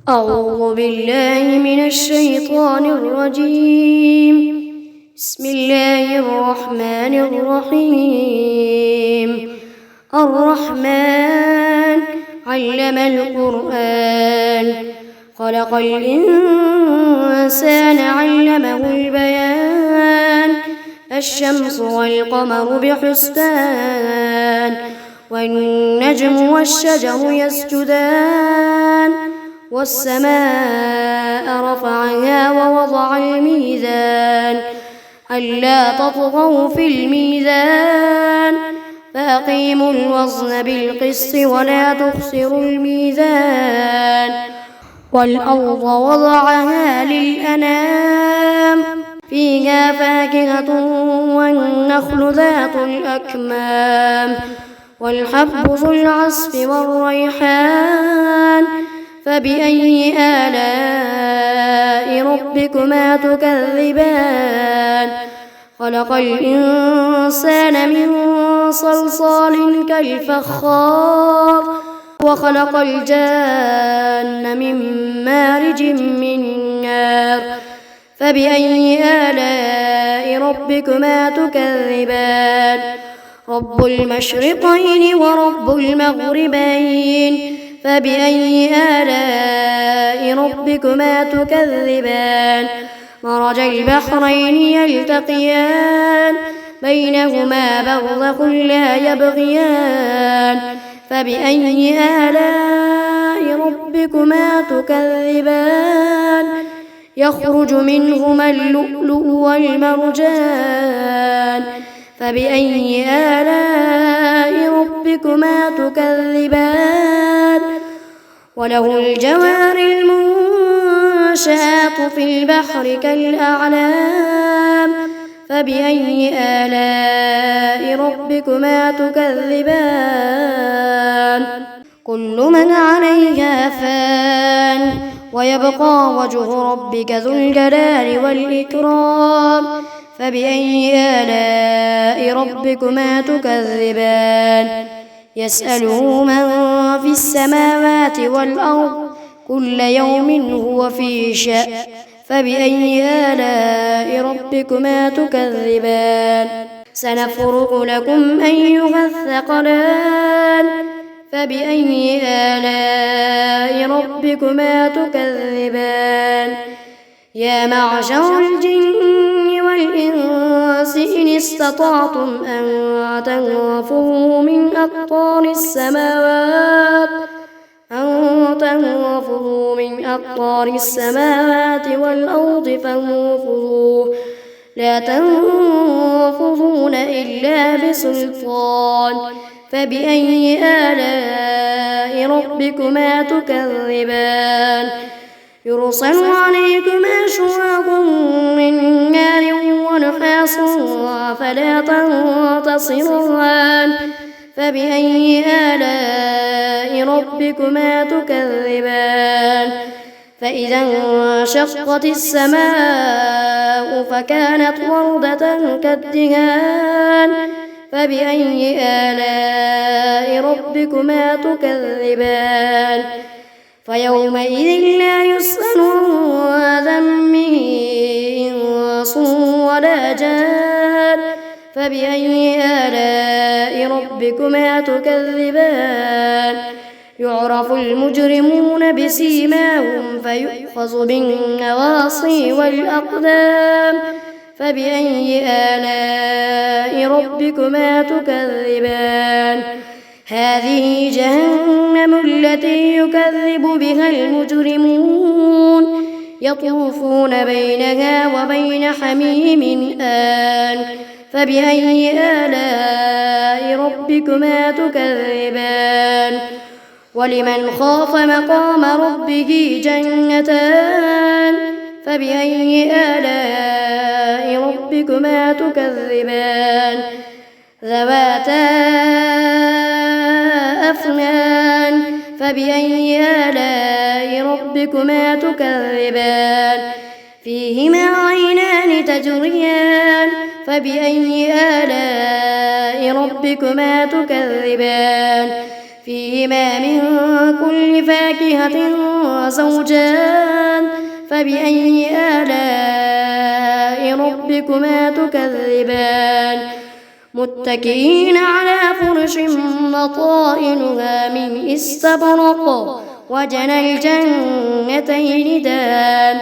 أعوذ بالله من الشيطان الرجيم. بسم الله الرحمن الرحيم. الرحمن علم القرآن، خلق الإنسان علمه البيان. الشمس والقمر بحسبان، والنجم والشجر يسجدان. والسماء رفعها ووضع الميزان، ألا تطغوا في الميزان، فأقيموا الوزن بالقسط ولا تخسروا الميزان. والأرض وضعها للأنام، فيها فاكهة والنخل ذات الأكمام، والحب ذو العصف والريحان. فبأي آلاء ربكما تكذبان؟ خلق الإنسان من صلصال كالفخار، وخلق الجان من مارج من نار. فبأي آلاء ربكما تكذبان؟ رب المشرقين ورب المغربين. فبأي آلاء ربكما تكذبان؟ مرج البحرين يلتقيان، بينهما برزخ لا يبغيان. فبأي آلاء ربكما تكذبان؟ يخرج منهما اللؤلؤ والمرجان. فبأي آلاء ربكما تكذبان؟ وله الجوار المنشآت في البحر كالأعلام. فبأي آلاء ربكما تكذبان؟ كل من عليها فان، ويبقى وجه ربك ذو الجلال والإكرام. فبأي آلاء ربكما تكذبان؟ يسأله من في السماوات والأرض، كل يوم هو في شأن. فبأي آلاء ربكما تكذبان؟ سنفرغ لكم أيها الثقلان. فبأي آلاء ربكما تكذبان؟ يا معشر الجن والإنس إن استطعتم أن تنفذوا من أقطار السماوات والأرض فانفذوا، لا تنفذون إلا بسلطان. فبأي آلاء ربكما تكذبان؟ يرسل عليكما شواظ من نار ونحاس فلا تنتصران. فبأي آلاء ربكما تكذبان؟ فإذا انشقت السماء فكانت وردة كالدهان. فبأي آلاء ربكما تكذبان؟ فيومئذ لا يسأل عن ذنبه إنس ولا جان. فبأي آلاء ربكما تكذبان؟ يعرف المجرمون بسيماهم فيؤخذ بالنواصي والأقدام. فبأي آلاء ربكما تكذبان؟ هذه جهنم التي يكذب بها المجرمون، يطوفون بينها وبين حميم آن. فبأي آلاء ربكما تكذبان؟ ولمن خاف مقام ربه جنتان. فبأي آلاء ربكما تكذبان؟ ذواتا أفنان. فبأي آلاء ربكما تكذبان؟ فيهما عينان تجريان. فبأي آلاء ربكما تكذبان؟ فيهما من كل فاكهة زوجان فبأي آلاء ربكما تكذبان متكئين على فرش بطائنها من استبرق وجنى الجنتين دان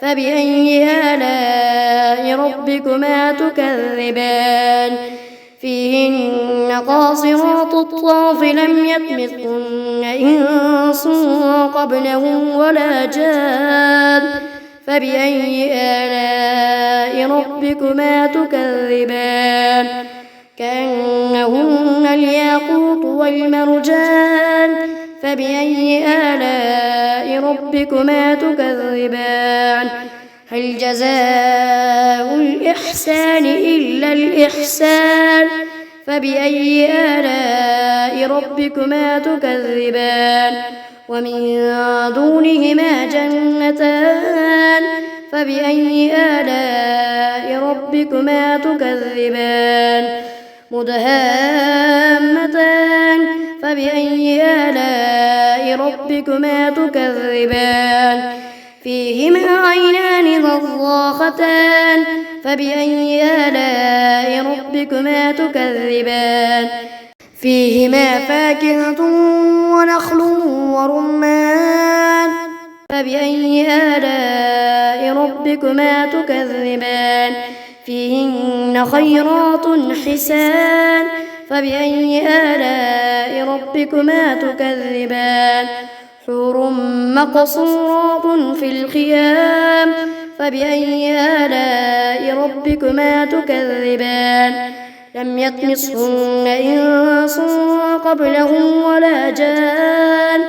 فبأي آلاء ربكما تكذبان فيهن قاصرات الطرف لم يطمثهن إنس قبلهم ولا جان فبأي آلاء ربكما تكذبان كأنهن الياقوت والمرجان فبأي آلاء ربكما تكذبان هل جزاء الإحسان إلا الإحسان فبأي آلاء ربكما تكذبان ومن دونهما جنتان فبأي آلاء ربكما تكذبان مدهامتان فبأي آلاء ربكما تكذبان فيهما عينان نضاختان فبأي آلاء ربكما تكذبان فيهما فاكهة ونخل ورمان فبأي آلاء ربكما تكذبان فيهن خيرات حسان فبأي آلاء ربكما تكذبان حور مقصورات في الخيام فبأي آلاء ربكما تكذبان لم يطمثهن إنس قبلهم ولا جان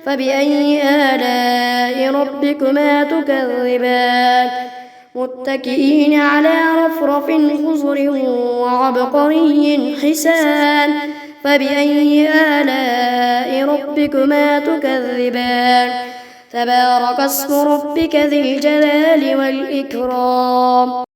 فبأي آلاء ربكما تكذبان متكئين على رفرف خضر وعبقري حسان فبأي آلاء ربكما تكذبان تبارك اسم ربك ذي الجلال والإكرام.